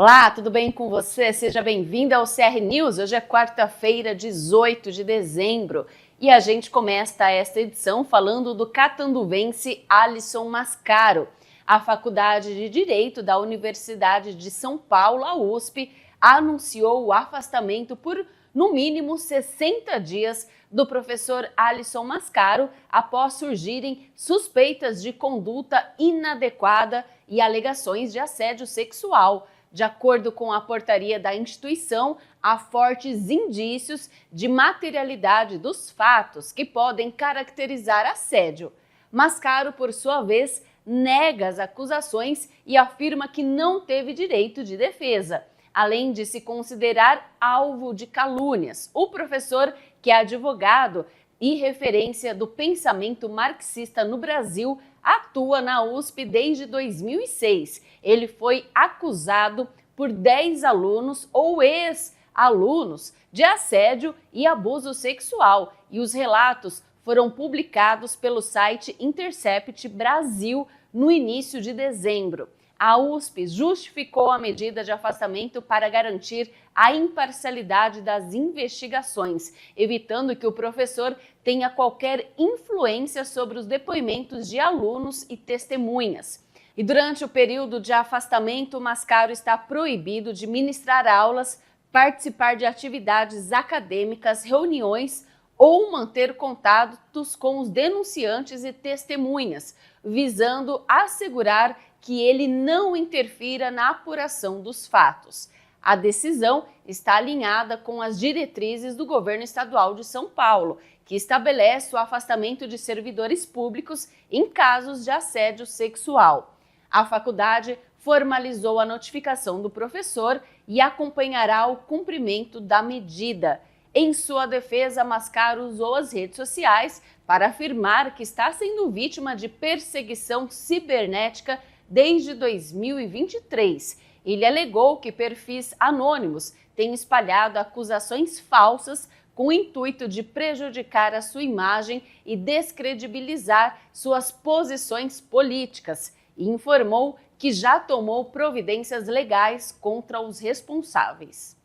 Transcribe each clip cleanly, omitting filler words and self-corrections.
Olá, tudo bem com você? Seja bem-vindo ao CR News. Hoje é quarta-feira, 18 de dezembro, e a gente começa esta edição falando do catanduvense Alisson Mascaro. A Faculdade de Direito da Universidade de São Paulo, a USP, anunciou o afastamento por, no mínimo, 60 dias do professor Alisson Mascaro após surgirem suspeitas de conduta inadequada e alegações de assédio sexual. De acordo com a portaria da instituição, há fortes indícios de materialidade dos fatos que podem caracterizar assédio. Mascaro, por sua vez, nega as acusações e afirma que não teve direito de defesa. Além de se considerar alvo de calúnias, o professor, que é advogado e referência do pensamento marxista no Brasil, atua na USP desde 2006. Ele foi acusado por 10 alunos ou ex-alunos de assédio e abuso sexual, e os relatos foram publicados pelo site Intercept Brasil no início de dezembro. A USP justificou a medida de afastamento para garantir a imparcialidade das investigações, evitando que o professor tenha qualquer influência sobre os depoimentos de alunos e testemunhas. E durante o período de afastamento, Mascaro está proibido de ministrar aulas, participar de atividades acadêmicas, reuniões ou manter contatos com os denunciantes e testemunhas, visando assegurar que ele não interfira na apuração dos fatos. A decisão está alinhada com as diretrizes do governo estadual de São Paulo, que estabelece o afastamento de servidores públicos em casos de assédio sexual. A faculdade formalizou a notificação do professor e acompanhará o cumprimento da medida. Em sua defesa, Mascaro usou as redes sociais para afirmar que está sendo vítima de perseguição cibernética desde 2023. Ele alegou que perfis anônimos têm espalhado acusações falsas com o intuito de prejudicar a sua imagem e descredibilizar suas posições políticas, e informou que já tomou providências legais contra os responsáveis.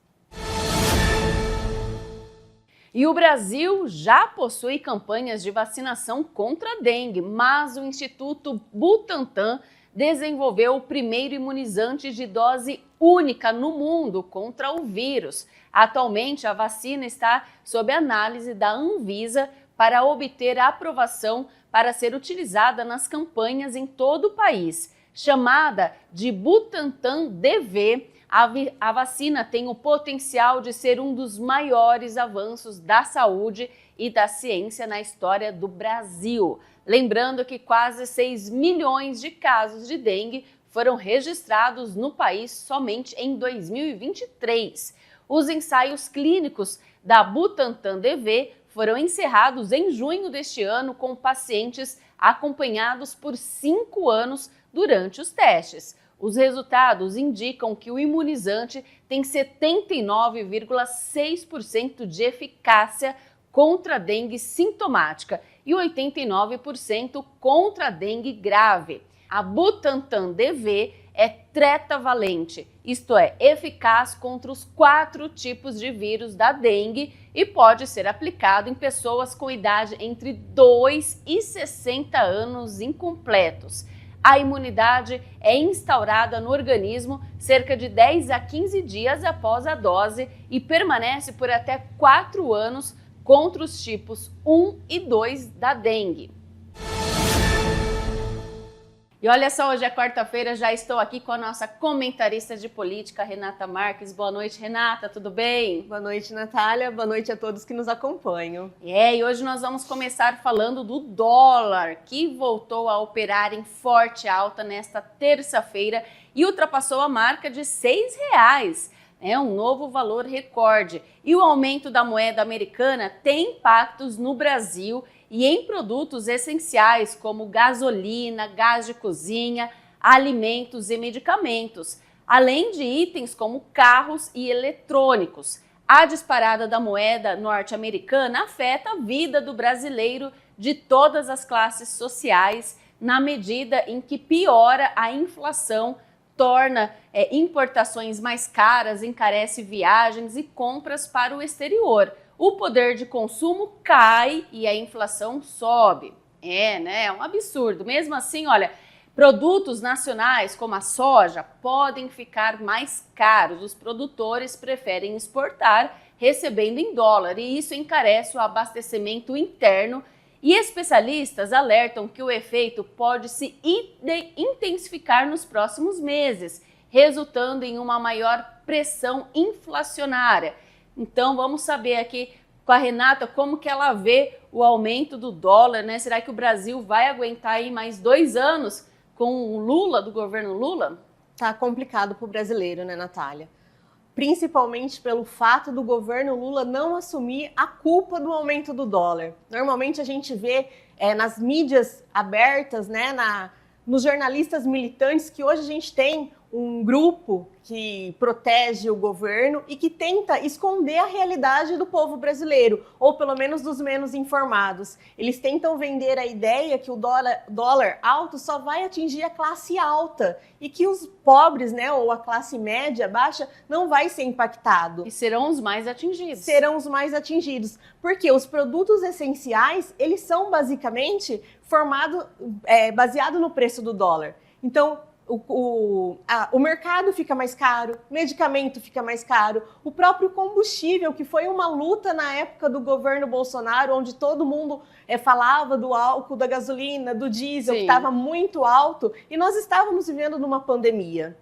E o Brasil já possui campanhas de vacinação contra a dengue, mas o Instituto Butantan desenvolveu o primeiro imunizante de dose única no mundo contra o vírus. Atualmente, a vacina está sob análise da Anvisa para obter a aprovação para ser utilizada nas campanhas em todo o país. Chamada de Butantan DV, a vacina tem o potencial de ser um dos maiores avanços da saúde e da ciência na história do Brasil. Lembrando que quase 6 milhões de casos de dengue foram registrados no país somente em 2023. Os ensaios clínicos da Butantan DV foram encerrados em junho deste ano com pacientes acompanhados por 5 anos durante os testes. Os resultados indicam que o imunizante tem 79,6% de eficácia contra a dengue sintomática e 89% contra a dengue grave. A Butantan DV é tetravalente, isto é, eficaz contra os 4 tipos de vírus da dengue e pode ser aplicado em pessoas com idade entre 2 e 60 anos incompletos. A imunidade é instaurada no organismo cerca de 10 a 15 dias após a dose e permanece por até 4 anos contra os tipos 1 e 2 da dengue. E olha só, hoje é quarta-feira, já estou aqui com a nossa comentarista de política, Renata Marques. Boa noite, Renata, tudo bem? Boa noite, Natália. Boa noite a todos que nos acompanham. E hoje nós vamos começar falando do dólar, que voltou a operar em forte alta nesta terça-feira e ultrapassou a marca de R$ 6. É um novo valor recorde. E o aumento da moeda americana tem impactos no Brasil e em produtos essenciais como gasolina, gás de cozinha, alimentos e medicamentos, além de itens como carros e eletrônicos. A disparada da moeda norte-americana afeta a vida do brasileiro de todas as classes sociais, na medida em que piora a inflação torna importações mais caras, encarece viagens e compras para o exterior. O poder de consumo cai e a inflação sobe. É um absurdo. Mesmo assim, olha, produtos nacionais como a soja podem ficar mais caros. Os produtores preferem exportar recebendo em dólar e isso encarece o abastecimento interno. E especialistas alertam que o efeito pode se intensificar nos próximos meses, resultando em uma maior pressão inflacionária. Então vamos saber aqui com a Renata como que ela vê o aumento do dólar, né? Será que o Brasil vai aguentar aí mais 2 anos com o Lula, do governo Lula? Tá complicado para o brasileiro, né, Natália? Principalmente pelo fato do governo Lula não assumir a culpa do aumento do dólar. Normalmente a gente vê nas mídias abertas, né, nos jornalistas militantes, que hoje a gente tem um grupo que protege o governo e que tenta esconder a realidade do povo brasileiro, ou pelo menos dos menos informados. Eles tentam vender a ideia que o dólar alto só vai atingir a classe alta e que os pobres, né, ou a classe média baixa, não vai ser impactado. E serão os mais atingidos. Serão os mais atingidos, porque os produtos essenciais, eles são basicamente baseado no preço do dólar. Então, o mercado fica mais caro, medicamento fica mais caro, o próprio combustível, que foi uma luta na época do governo Bolsonaro, onde todo mundo falava do álcool, da gasolina, do diesel, que estava muito alto, e nós estávamos vivendo numa pandemia.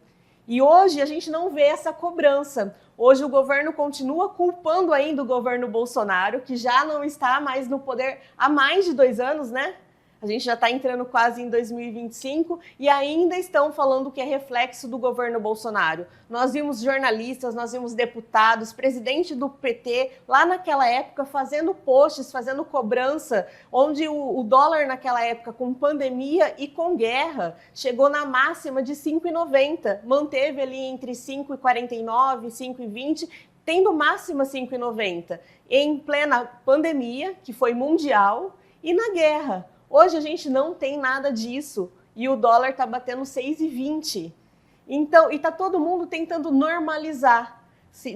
E hoje a gente não vê essa cobrança. Hoje o governo continua culpando ainda o governo Bolsonaro, que já não está mais no poder há mais de 2 anos, né? A gente já está entrando quase em 2025 e ainda estão falando que é reflexo do governo Bolsonaro. Nós vimos jornalistas, nós vimos deputados, presidente do PT, lá naquela época, fazendo posts, fazendo cobrança, onde o dólar naquela época, com pandemia e com guerra, chegou na máxima de 5,90, manteve ali entre 5,49 e 5,20, tendo máxima 5,90, em plena pandemia, que foi mundial, e na guerra. Hoje a gente não tem nada disso e o dólar está batendo 6,20. Então, e está todo mundo tentando normalizar,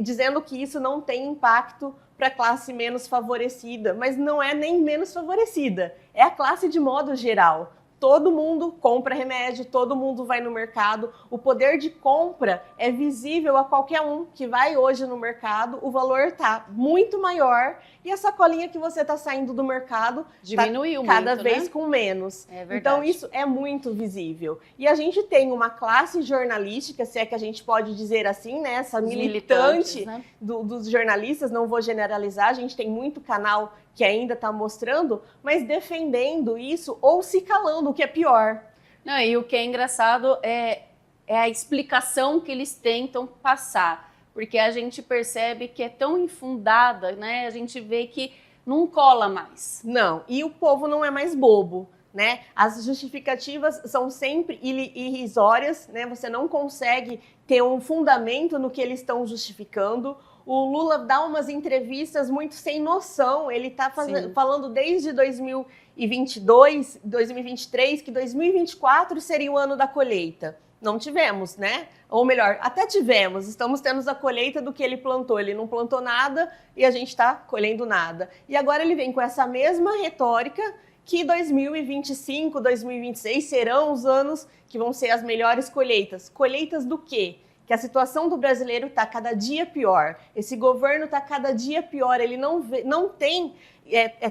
dizendo que isso não tem impacto para a classe menos favorecida, mas não é nem menos favorecida, é a classe de modo geral. Todo mundo compra remédio, todo mundo vai no mercado. O poder de compra é visível a qualquer um que vai hoje no mercado. O valor está muito maior e a sacolinha que você está saindo do mercado diminuiu tá cada muito, vez né? com menos. É verdade. Então isso é muito visível. E a gente tem uma classe jornalística, se é que a gente pode dizer assim, né? Essa militante, né, dos jornalistas, não vou generalizar, a gente tem muito canal que ainda está mostrando, mas defendendo isso ou se calando, o que é pior. Não, e o que é engraçado é a explicação que eles tentam passar, porque a gente percebe que é tão infundada, né? A gente vê que não cola mais. Não, e o povo não é mais bobo, né? As justificativas são sempre irrisórias, né? Você não consegue ter um fundamento no que eles estão justificando. O Lula dá umas entrevistas muito sem noção, ele está falando desde 2022, 2023, que 2024 seria o ano da colheita. Não tivemos, né? Ou melhor, até tivemos, estamos tendo a colheita do que ele plantou. Ele não plantou nada e a gente está colhendo nada. E agora ele vem com essa mesma retórica que 2025, 2026 serão os anos que vão ser as melhores colheitas. Colheitas do quê? Que a situação do brasileiro está cada dia pior. Esse governo está cada dia pior. Ele não tem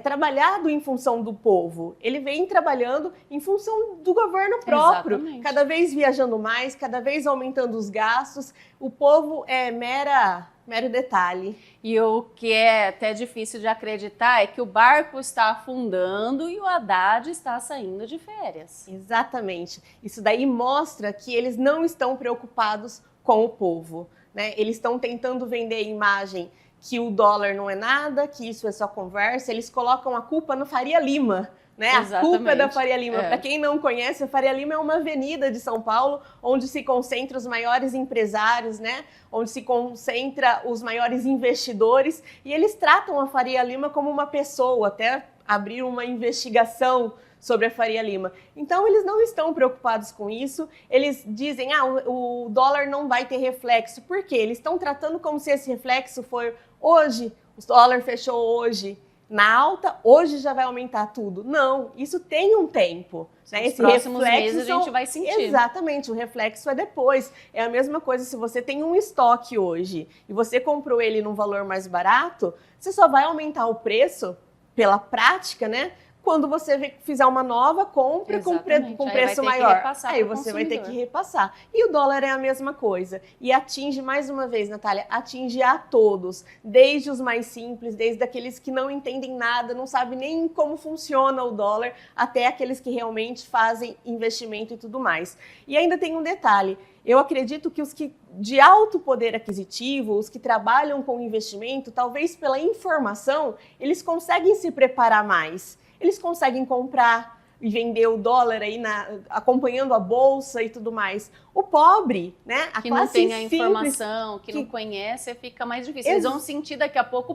trabalhado em função do povo. Ele vem trabalhando em função do governo próprio. Exatamente. Cada vez viajando mais, cada vez aumentando os gastos. O povo é mero detalhe. E o que é até difícil de acreditar é que o barco está afundando e o Haddad está saindo de férias. Exatamente. Isso daí mostra que eles não estão preocupados com o povo, né? Eles estão tentando vender a imagem que o dólar não é nada, que isso é só conversa. Eles colocam a culpa no Faria Lima, né? Exatamente. A culpa é da Faria Lima. Para quem não conhece, a Faria Lima é uma avenida de São Paulo onde se concentra os maiores empresários, né? Onde se concentra os maiores investidores, e eles tratam a Faria Lima como uma pessoa, até abrir uma investigação sobre a Faria Lima. Então, eles não estão preocupados com isso. Eles dizem, o dólar não vai ter reflexo. Por quê? Eles estão tratando como se esse reflexo for hoje, o dólar fechou hoje na alta, hoje já vai aumentar tudo. Não, isso tem um tempo. Né? Nos próximos meses a gente vai sentir. Exatamente, o reflexo é depois. É a mesma coisa se você tem um estoque hoje e você comprou ele num valor mais barato, você só vai aumentar o preço pela prática, né? Quando você fizer uma nova compra com preço maior, aí você vai ter que repassar. E o dólar é a mesma coisa. E atinge, mais uma vez, Natália, atinge a todos. Desde os mais simples, desde aqueles que não entendem nada, não sabem nem como funciona o dólar, até aqueles que realmente fazem investimento e tudo mais. E ainda tem um detalhe. Eu acredito que os que de alto poder aquisitivo, os que trabalham com investimento, talvez pela informação, eles conseguem se preparar mais. Eles conseguem comprar e vender o dólar aí acompanhando a bolsa e tudo mais. O pobre, né? Que não tem a informação, que não conhece, fica mais difícil. Eles vão sentir daqui a pouco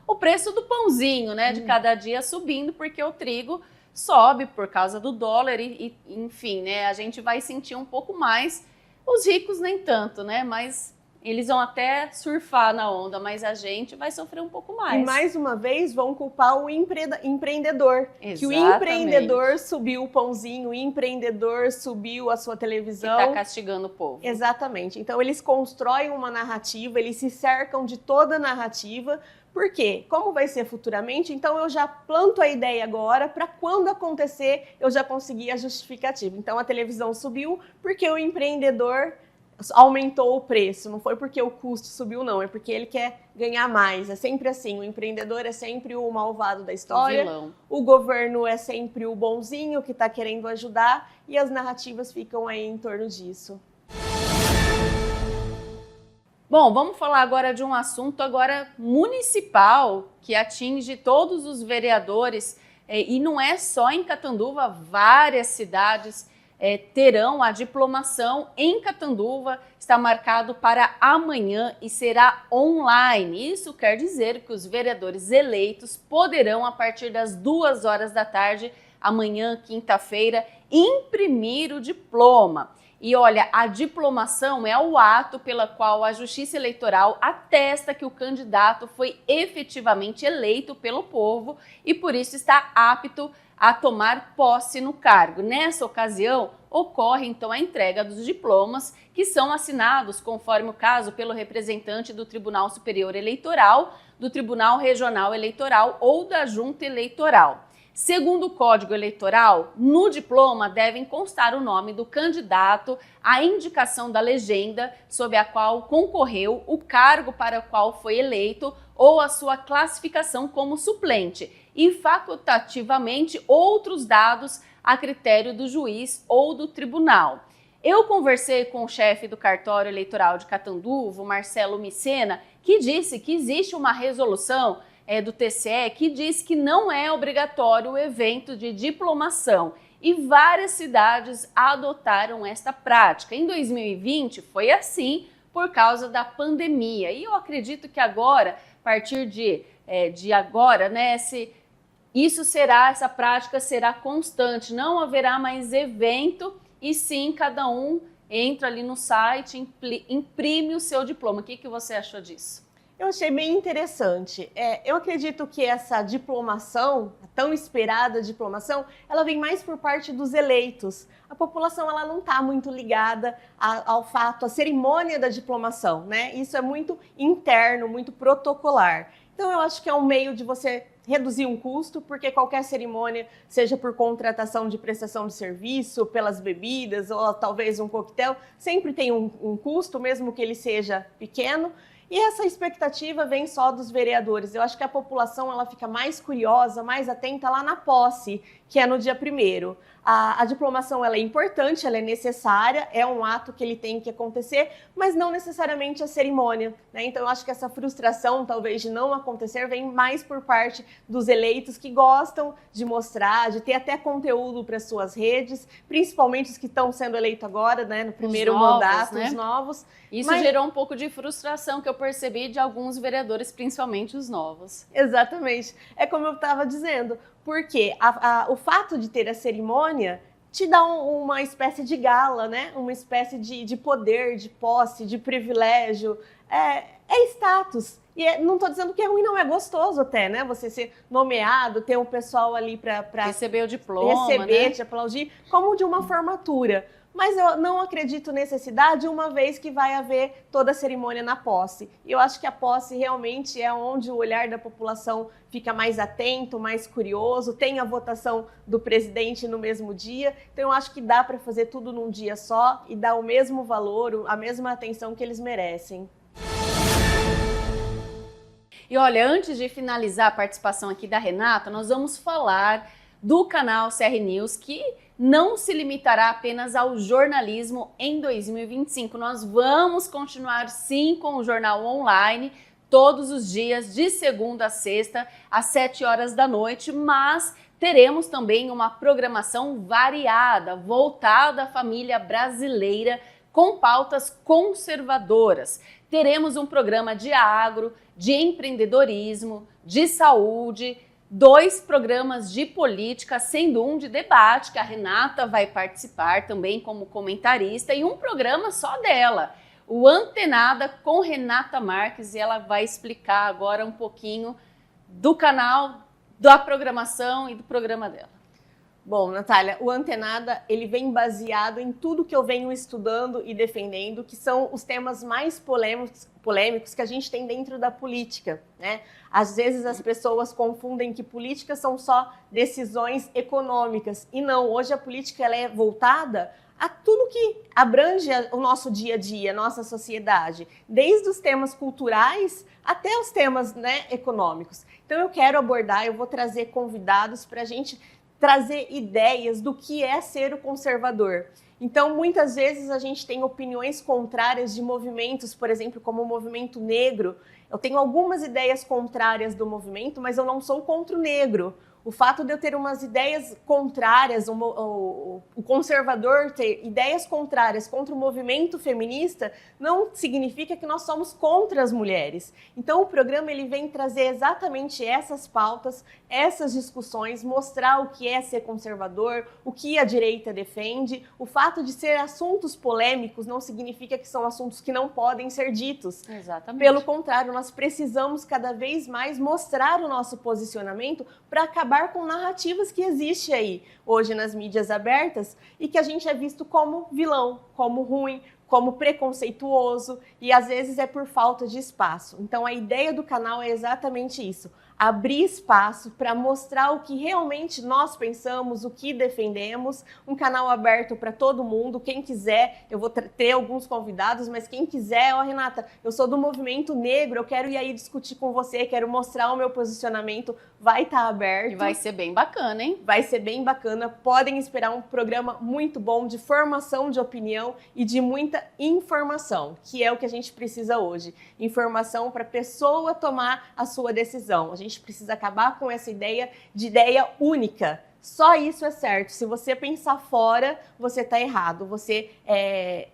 o preço do pãozinho, né? De cada dia subindo, porque o trigo sobe por causa do dólar e enfim, né? A gente vai sentir um pouco mais. Os ricos nem tanto, né? Mas eles vão até surfar na onda, mas a gente vai sofrer um pouco mais. E mais uma vez vão culpar o empreendedor. Exatamente. Que o empreendedor subiu o pãozinho, o empreendedor subiu a sua televisão. E está castigando o povo. Exatamente. Então eles constroem uma narrativa, eles se cercam de toda a narrativa. Por quê? Como vai ser futuramente? Então eu já planto a ideia agora para quando acontecer eu já conseguir a justificativa. Então a televisão subiu porque o empreendedor aumentou o preço, não foi porque o custo subiu, não, é porque ele quer ganhar mais. É sempre assim, o empreendedor é sempre o malvado da história, o governo é sempre o bonzinho que está querendo ajudar e as narrativas ficam aí em torno disso. Bom, vamos falar agora de um assunto agora municipal que atinge todos os vereadores e não é só em Catanduva, várias cidades terão a diplomação em Catanduva, está marcado para amanhã e será online. Isso quer dizer que os vereadores eleitos poderão, a partir das 2 horas da tarde, amanhã, quinta-feira, imprimir o diploma. E olha, a diplomação é o ato pela qual a Justiça Eleitoral atesta que o candidato foi efetivamente eleito pelo povo e por isso está apto a tomar posse no cargo. Nessa ocasião, ocorre então a entrega dos diplomas que são assinados, conforme o caso, pelo representante do Tribunal Superior Eleitoral, do Tribunal Regional Eleitoral ou da Junta Eleitoral. Segundo o Código Eleitoral, no diploma devem constar o nome do candidato, a indicação da legenda sob a qual concorreu, o cargo para o qual foi eleito ou a sua classificação como suplente e facultativamente outros dados a critério do juiz ou do tribunal. Eu conversei com o chefe do cartório eleitoral de Catanduva, Marcelo Micena, que disse que existe uma resolução do TCE que diz que não é obrigatório o evento de diplomação e várias cidades adotaram esta prática. Em 2020 foi assim por causa da pandemia e eu acredito que agora, a partir de agora, né, essa prática será constante, não haverá mais evento e sim cada um entra ali no site, imprime o seu diploma. O que você achou disso? Eu achei bem interessante. Eu acredito que essa diplomação, a tão esperada diplomação, ela vem mais por parte dos eleitos. A população ela não está muito ligada ao fato, à cerimônia da diplomação, né? Isso é muito interno, muito protocolar. Então eu acho que é um meio de você reduzir um custo, porque qualquer cerimônia, seja por contratação de prestação de serviço, pelas bebidas ou talvez um coquetel, sempre tem um custo, mesmo que ele seja pequeno. E essa expectativa vem só dos vereadores. Eu acho que a população ela fica mais curiosa, mais atenta lá na posse, que é no dia 1º. A diplomação ela é importante, ela é necessária, é um ato que ele tem que acontecer, mas não necessariamente a cerimônia, né? Então eu acho que essa frustração, talvez, de não acontecer, vem mais por parte dos eleitos que gostam de mostrar, de ter até conteúdo para suas redes, principalmente os que estão sendo eleitos agora, né, no primeiro mandato, né? Os novos. Isso gerou um pouco de frustração que eu percebi de alguns vereadores, principalmente os novos. Exatamente. É como eu estava dizendo, Porque o fato de ter a cerimônia te dá uma espécie de gala, né? Uma espécie de poder, de posse, de privilégio. É status. E não estou dizendo que é ruim, não, é gostoso até, né? Você ser nomeado, ter um pessoal ali para receber o diploma, receber, né? te aplaudir, como de uma formatura. Mas eu não acredito necessidade, uma vez que vai haver toda a cerimônia na posse. E eu acho que a posse realmente é onde o olhar da população fica mais atento, mais curioso, tem a votação do presidente no mesmo dia. Então eu acho que dá para fazer tudo num dia só e dar o mesmo valor, a mesma atenção que eles merecem. E olha, antes de finalizar a participação aqui da Renata, nós vamos falar do canal CR News, que não se limitará apenas ao jornalismo em 2025. Nós vamos continuar sim com o jornal online, todos os dias, de segunda a sexta, às 7 horas da noite, mas teremos também uma programação variada, voltada à família brasileira, com pautas conservadoras. Teremos um programa de agro, de empreendedorismo, de saúde, 2 programas de política, sendo um de debate, que a Renata vai participar também como comentarista, e um programa só dela, o Antenada com Renata Marques, e ela vai explicar agora um pouquinho do canal, da programação e do programa dela. Bom, Natália, o Antenada, ele vem baseado em tudo que eu venho estudando e defendendo, que são os temas mais polêmicos que a gente tem dentro da política, né? Às vezes as pessoas confundem que política são só decisões econômicas, e não, hoje a política ela é voltada a tudo que abrange o nosso dia a dia, nossa sociedade, desde os temas culturais até os temas, né, econômicos. Então eu quero abordar, eu vou trazer convidados para a gente trazer ideias do que é ser o conservador. Então, muitas vezes a gente tem opiniões contrárias de movimentos, por exemplo, como o movimento negro. Eu tenho algumas ideias contrárias do movimento, mas eu não sou contra o negro. O fato de eu ter umas ideias contrárias, o conservador ter ideias contrárias contra o movimento feminista, não significa que nós somos contra as mulheres. Então o programa ele vem trazer exatamente essas pautas, essas discussões, mostrar o que é ser conservador, o que a direita defende. O fato de ser assuntos polêmicos não significa que são assuntos que não podem ser ditos. Exatamente. Pelo contrário, nós precisamos cada vez mais mostrar o nosso posicionamento para acabar com narrativas que existem aí hoje nas mídias abertas e que a gente é visto como vilão, como ruim, como preconceituoso, e às vezes é por falta de espaço. Então a ideia do canal é exatamente isso, abrir espaço para mostrar o que realmente nós pensamos, o que defendemos, um canal aberto para todo mundo, quem quiser, eu vou ter alguns convidados, mas quem quiser, Renata, eu sou do movimento negro, eu quero ir aí discutir com você, quero mostrar o meu posicionamento, vai estar aberto. E vai ser bem bacana, hein? Vai ser bem bacana, podem esperar um programa muito bom de formação de opinião e de muita informação, que é o que a gente precisa hoje. Informação para a pessoa tomar a sua decisão. A gente precisa acabar com essa ideia de ideia única. Só isso é certo. Se você pensar fora, você está errado. Você é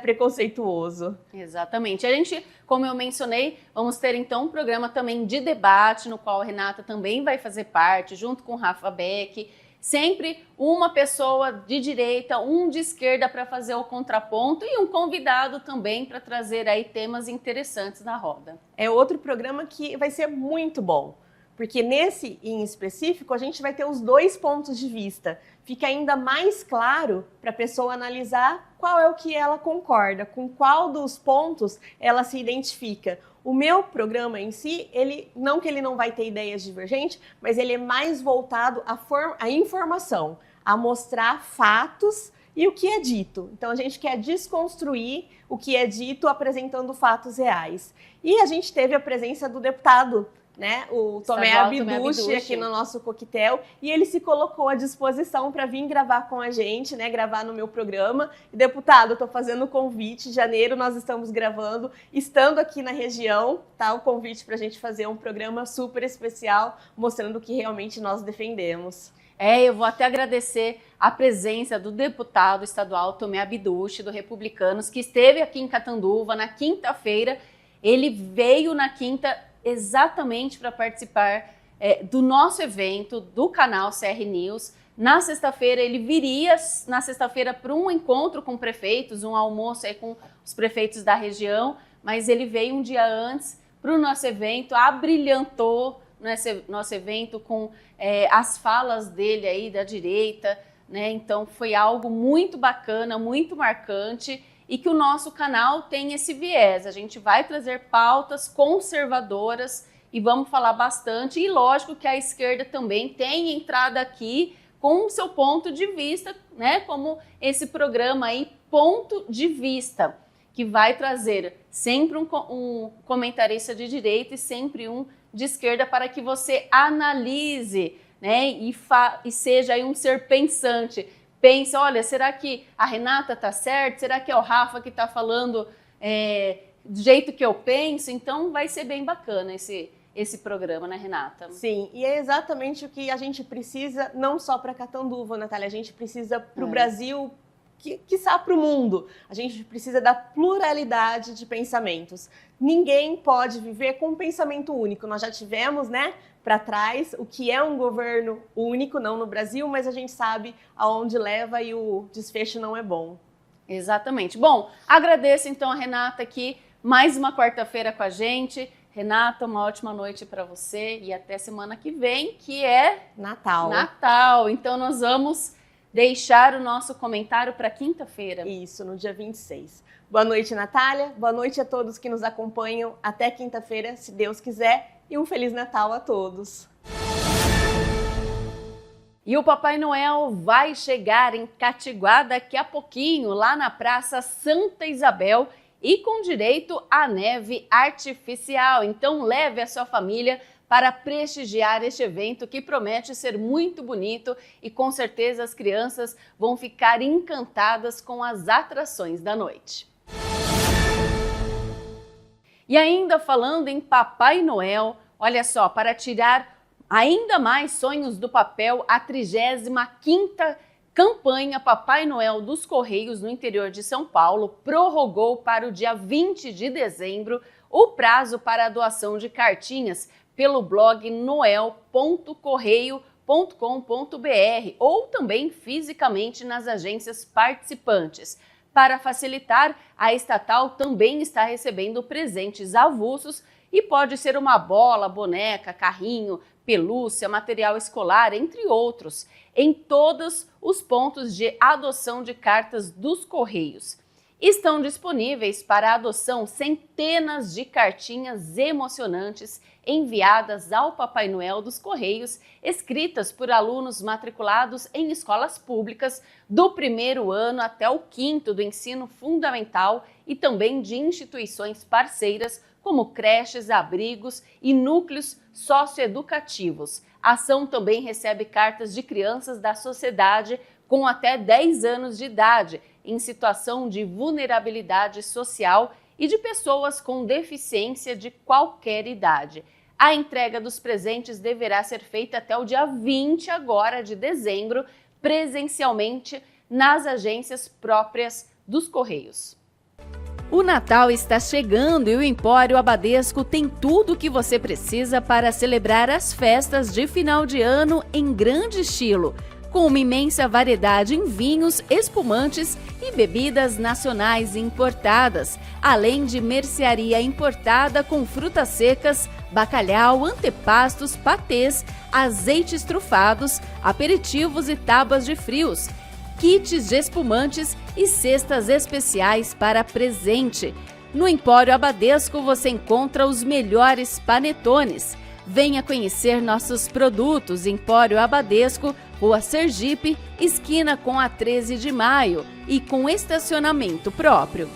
preconceituoso. Exatamente. A gente, como eu mencionei, vamos ter então um programa também de debate, no qual a Renata também vai fazer parte, junto com o Rafa Beck. Sempre uma pessoa de direita, um de esquerda para fazer o contraponto e um convidado também para trazer aí temas interessantes na roda. É outro programa que vai ser muito bom, porque nesse em específico a gente vai ter os 2 pontos de vista. Fica ainda mais claro para a pessoa analisar qual é o que ela concorda, com qual dos pontos ela se identifica. O meu programa em si, não que ele não vai ter ideias divergentes, mas ele é mais voltado à informação, a mostrar fatos e o que é dito. Então a gente quer desconstruir o que é dito apresentando fatos reais. E a gente teve a presença do deputado, né, o Tomé Abduche aqui no nosso coquetel, e ele se colocou à disposição para vir gravar com a gente, né, gravar no meu programa. E, deputado, estou fazendo o convite, em janeiro nós estamos gravando, estando aqui na região, tá, o convite para a gente fazer um programa super especial, mostrando o que realmente nós defendemos. Eu vou até agradecer a presença do deputado estadual Tomé Abduche, do Republicanos, que esteve aqui em Catanduva na quinta-feira. Ele veio na quinta exatamente para participar do nosso evento, do canal CR News. Na sexta-feira, ele viria na sexta-feira para um encontro com prefeitos, um almoço aí com os prefeitos da região, mas ele veio um dia antes para o nosso evento, abrilhantou nosso evento com as falas dele aí da direita, né? Então foi algo muito bacana, muito marcante, e que o nosso canal tem esse viés. A gente vai trazer pautas conservadoras e vamos falar bastante, e lógico que a esquerda também tem entrada aqui com o seu ponto de vista, né? Como esse programa aí, Ponto de Vista, que vai trazer sempre um comentarista de direita e sempre um de esquerda para que você analise, né? E seja aí um ser pensante. Pense, olha, será que a Renata está certa? Será que é o Rafa que está falando do jeito que eu penso? Então vai ser bem bacana esse programa, né, Renata? Sim, e é exatamente o que a gente precisa, não só para Catanduva, Natália, a gente precisa para o Brasil, quiçá para o mundo. A gente precisa da pluralidade de pensamentos. Ninguém pode viver com um pensamento único. Nós já tivemos, né, para trás o que é um governo único, não no Brasil, mas a gente sabe aonde leva e o desfecho não é bom. Exatamente. Bom, agradeço então a Renata aqui, mais uma quarta-feira com a gente. Renata, uma ótima noite para você e até semana que vem, que é Natal. Então nós vamos deixar o nosso comentário para quinta-feira. Isso, no dia 26. Boa noite, Natália. Boa noite a todos que nos acompanham. Até quinta-feira, se Deus quiser. E um Feliz Natal a todos. E o Papai Noel vai chegar em Catiguá daqui a pouquinho, lá na Praça Santa Isabel, e com direito à neve artificial. Então leve a sua família para prestigiar este evento que promete ser muito bonito e com certeza as crianças vão ficar encantadas com as atrações da noite. E ainda falando em Papai Noel, olha só, para tirar ainda mais sonhos do papel, a 35ª campanha Papai Noel dos Correios no interior de São Paulo prorrogou para o dia 20 de dezembro o prazo para a doação de cartinhas pelo blog noel.correio.com.br ou também fisicamente nas agências participantes. Para facilitar, a estatal também está recebendo presentes avulsos e pode ser uma bola, boneca, carrinho, pelúcia, material escolar, entre outros, em todos os pontos de adoção de cartas dos Correios. Estão disponíveis para adoção centenas de cartinhas emocionantes enviadas ao Papai Noel dos Correios, escritas por alunos matriculados em escolas públicas do primeiro ano até o 5º do ensino fundamental e também de instituições parceiras como creches, abrigos e núcleos socioeducativos. A ação também recebe cartas de crianças da sociedade com até 10 anos de idade, em situação de vulnerabilidade social e de pessoas com deficiência de qualquer idade. A entrega dos presentes deverá ser feita até o dia 20 agora de dezembro, presencialmente nas agências próprias dos Correios. O Natal está chegando e o Empório Abadesco tem tudo o que você precisa para celebrar as festas de final de ano em grande estilo, com uma imensa variedade em vinhos, espumantes e bebidas nacionais importadas, além de mercearia importada com frutas secas, bacalhau, antepastos, patês, azeites trufados, aperitivos e tábuas de frios, kits de espumantes e cestas especiais para presente. No Empório Abadesco você encontra os melhores panetones. Venha conhecer nossos produtos. Empório Abadesco, Rua Sergipe, esquina com a 13 de maio e com estacionamento próprio.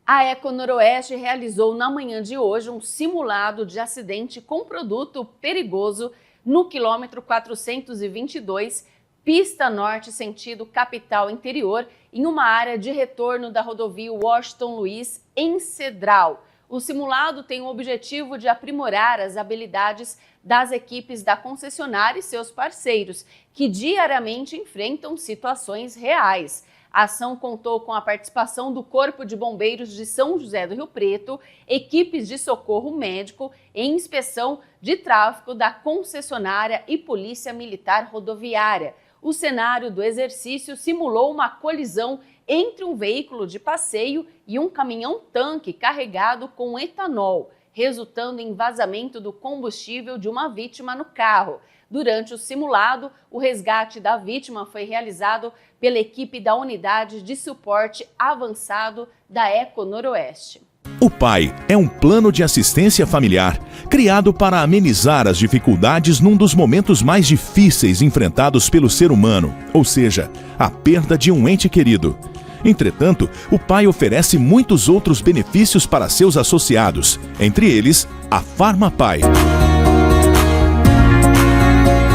A EcoNoroeste realizou na manhã de hoje um simulado de acidente com produto perigoso no quilômetro 422, pista norte sentido capital interior, em uma área de retorno da rodovia Washington Luiz, em Cedral. O simulado tem o objetivo de aprimorar as habilidades das equipes da concessionária e seus parceiros, que diariamente enfrentam situações reais. A ação contou com a participação do Corpo de Bombeiros de São José do Rio Preto, equipes de socorro médico e inspeção de tráfego da concessionária e Polícia Militar Rodoviária. O cenário do exercício simulou uma colisão entre um veículo de passeio e um caminhão-tanque carregado com etanol, resultando em vazamento do combustível de uma vítima no carro. Durante o simulado, o resgate da vítima foi realizado pela equipe da Unidade de Suporte Avançado da Eco Noroeste. O PAI é um plano de assistência familiar criado para amenizar as dificuldades num dos momentos mais difíceis enfrentados pelo ser humano, ou seja, a perda de um ente querido. Entretanto, o PAI oferece muitos outros benefícios para seus associados, entre eles a FarmaPai.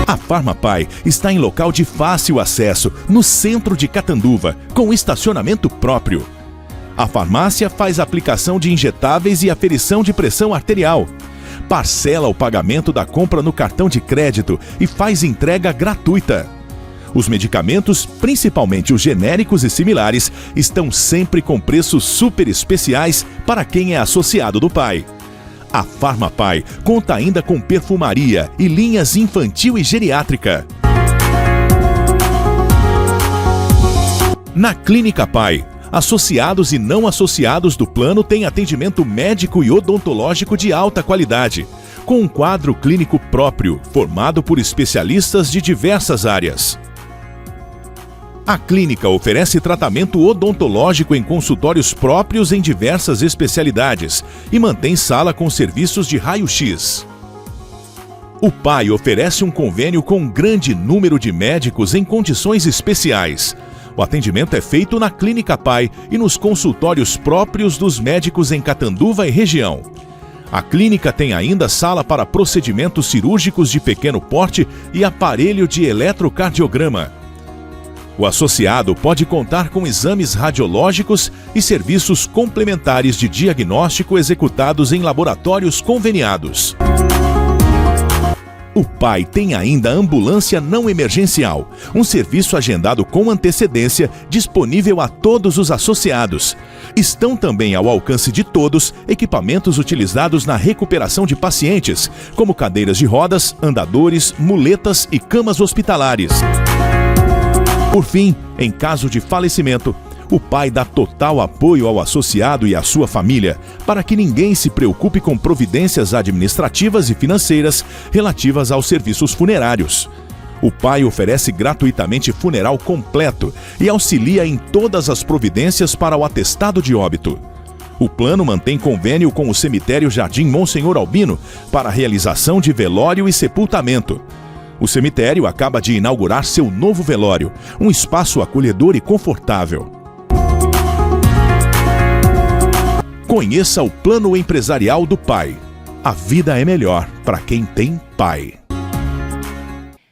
A FarmaPai está em local de fácil acesso, no centro de Catanduva, com estacionamento próprio. A farmácia faz aplicação de injetáveis e aferição de pressão arterial. Parcela o pagamento da compra no cartão de crédito e faz entrega gratuita. Os medicamentos, principalmente os genéricos e similares, estão sempre com preços super especiais para quem é associado do PAI. A FarmaPai conta ainda com perfumaria e linhas infantil e geriátrica. Na Clínica PAI, associados e não associados do plano têm atendimento médico e odontológico de alta qualidade, com um quadro clínico próprio, formado por especialistas de diversas áreas. A clínica oferece tratamento odontológico em consultórios próprios em diversas especialidades e mantém sala com serviços de raio-x. O PAI oferece um convênio com um grande número de médicos em condições especiais. O atendimento é feito na Clínica PAI e nos consultórios próprios dos médicos em Catanduva e região. A clínica tem ainda sala para procedimentos cirúrgicos de pequeno porte e aparelho de eletrocardiograma. O associado pode contar com exames radiológicos e serviços complementares de diagnóstico executados em laboratórios conveniados. O PAI tem ainda ambulância não emergencial, um serviço agendado com antecedência, disponível a todos os associados. Estão também ao alcance de todos equipamentos utilizados na recuperação de pacientes, como cadeiras de rodas, andadores, muletas e camas hospitalares. Por fim, em caso de falecimento, o PAI dá total apoio ao associado e à sua família, para que ninguém se preocupe com providências administrativas e financeiras relativas aos serviços funerários. O PAI oferece gratuitamente funeral completo e auxilia em todas as providências para o atestado de óbito. O plano mantém convênio com o cemitério Jardim Monsenhor Albino para a realização de velório e sepultamento. O cemitério acaba de inaugurar seu novo velório, um espaço acolhedor e confortável. Conheça o plano empresarial do PAI. A vida é melhor para quem tem PAI.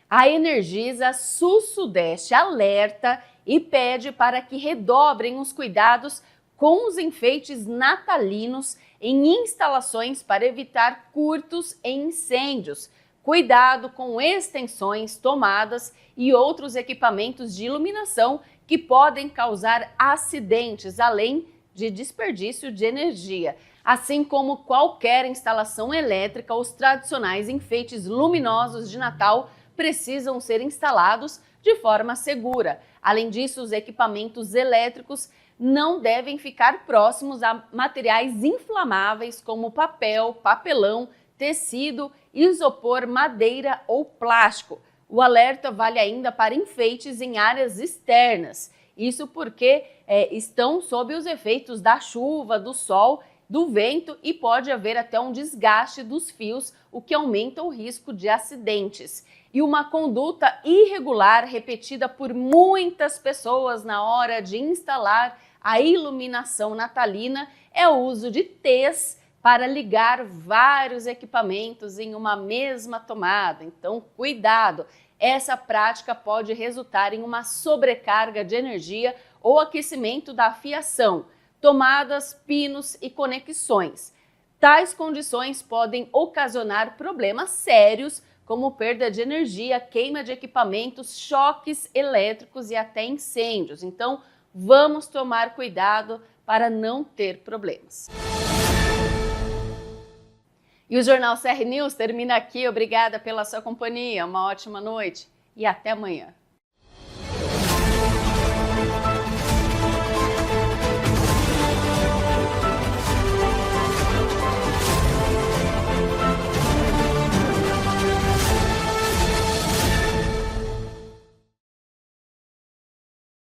A Energisa Sul-Sudeste alerta e pede para que redobrem os cuidados com os enfeites natalinos em instalações para evitar curtos e incêndios. Cuidado com extensões, tomadas e outros equipamentos de iluminação que podem causar acidentes, além de desperdício de energia. Assim como qualquer instalação elétrica, os tradicionais enfeites luminosos de Natal precisam ser instalados de forma segura. Além disso, os equipamentos elétricos não devem ficar próximos a materiais inflamáveis como papel, papelão, tecido, isopor, madeira ou plástico. O alerta vale ainda para enfeites em áreas externas. Isso porque estão sob os efeitos da chuva, do sol, do vento e pode haver até um desgaste dos fios, o que aumenta o risco de acidentes. E uma conduta irregular repetida por muitas pessoas na hora de instalar a iluminação natalina é o uso de T's para ligar vários equipamentos em uma mesma tomada. Então, cuidado! Essa prática pode resultar em uma sobrecarga de energia ou aquecimento da fiação, tomadas, pinos e conexões. Tais condições podem ocasionar problemas sérios, como perda de energia, queima de equipamentos, choques elétricos e até incêndios. Então, vamos tomar cuidado para não ter problemas. E o Jornal CR News termina aqui. Obrigada pela sua companhia. Uma ótima noite e até amanhã.